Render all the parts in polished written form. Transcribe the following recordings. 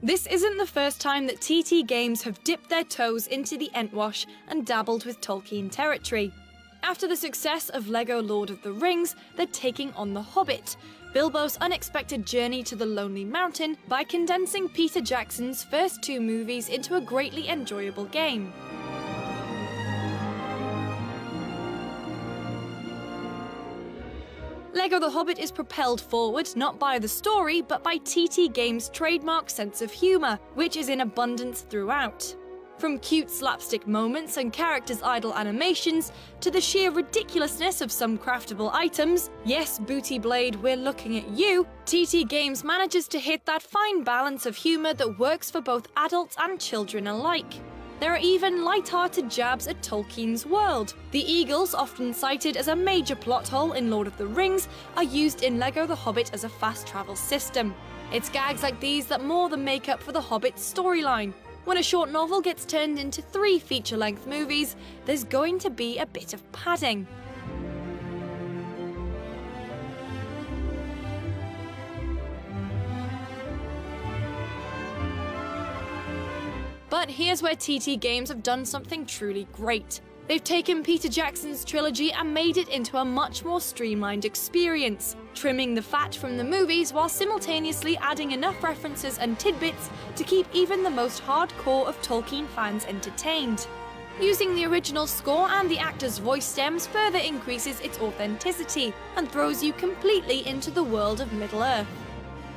This isn't the first time that TT Games have dipped their toes into the Entwash and dabbled with Tolkien territory. After the success of LEGO Lord of the Rings, they're taking on The Hobbit, Bilbo's unexpected journey to the Lonely Mountain, by condensing Peter Jackson's first 2 movies into a greatly enjoyable game. LEGO The Hobbit is propelled forward not by the story, but by TT Games' trademark sense of humour, which is in abundance throughout. From cute slapstick moments and characters' idle animations, to the sheer ridiculousness of some craftable items, yes, Booty Blade, we're looking at you, TT Games manages to hit that fine balance of humour that works for both adults and children alike. There are even light-hearted jabs at Tolkien's world. The eagles, often cited as a major plot hole in Lord of the Rings, are used in LEGO The Hobbit as a fast travel system. It's gags like these that more than make up for The Hobbit's storyline. When a short novel gets turned into 3 feature-length movies, there's going to be a bit of padding. But here's where TT Games have done something truly great. They've taken Peter Jackson's trilogy and made it into a much more streamlined experience, trimming the fat from the movies while simultaneously adding enough references and tidbits to keep even the most hardcore of Tolkien fans entertained. Using the original score and the actor's voice stems further increases its authenticity and throws you completely into the world of Middle-earth.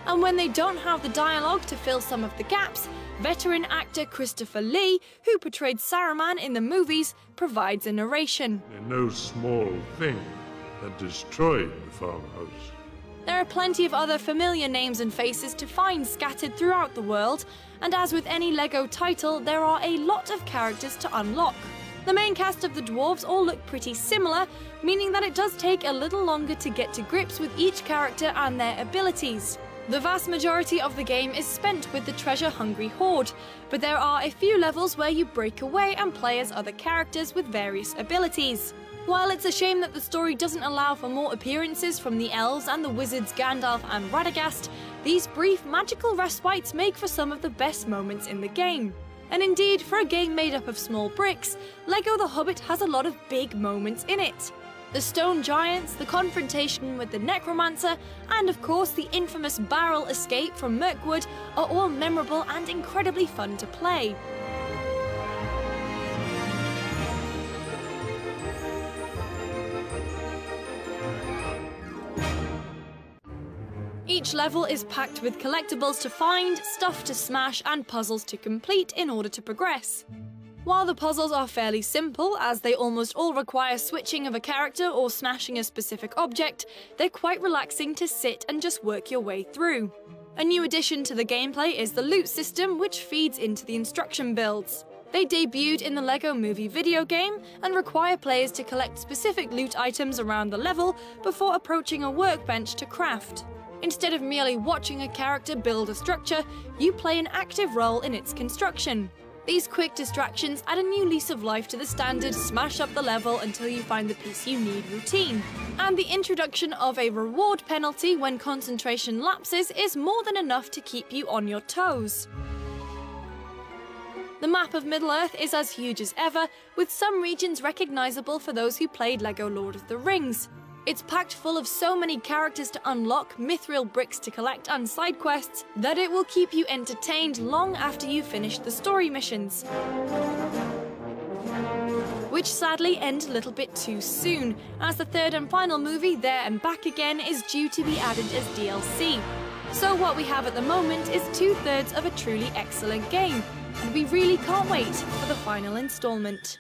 And when they don't have the dialogue to fill some of the gaps, veteran actor Christopher Lee, who portrayed Saruman in the movies, provides a narration. No small thing that destroyed the farmhouse. There are plenty of other familiar names and faces to find scattered throughout the world, and as with any LEGO title, there are a lot of characters to unlock. The main cast of the dwarves all look pretty similar, meaning that it does take a little longer to get to grips with each character and their abilities. The vast majority of the game is spent with the treasure-hungry horde, but there are a few levels where you break away and play as other characters with various abilities. While it's a shame that the story doesn't allow for more appearances from the elves and the wizards Gandalf and Radagast, these brief magical respites make for some of the best moments in the game. And indeed, for a game made up of small bricks, LEGO The Hobbit has a lot of big moments in it. The stone giants, the confrontation with the necromancer, and of course the infamous barrel escape from Mirkwood are all memorable and incredibly fun to play. Each level is packed with collectibles to find, stuff to smash, and puzzles to complete in order to progress. While the puzzles are fairly simple, as they almost all require switching of a character or smashing a specific object, they're quite relaxing to sit and just work your way through. A new addition to the gameplay is the loot system, which feeds into the instruction builds. They debuted in the LEGO Movie video game and require players to collect specific loot items around the level before approaching a workbench to craft. Instead of merely watching a character build a structure, you play an active role in its construction. These quick distractions add a new lease of life to the standard smash up the level until you find the piece you need routine. And the introduction of a reward penalty when concentration lapses is more than enough to keep you on your toes. The map of Middle-earth is as huge as ever, with some regions recognisable for those who played LEGO Lord of the Rings. It's packed full of so many characters to unlock, mithril bricks to collect and side quests that it will keep you entertained long after you finish the story missions. Which sadly end a little bit too soon, as the third and final movie, There and Back Again, is due to be added as DLC. So what we have at the moment is 2/3 of a truly excellent game, and we really can't wait for the final installment.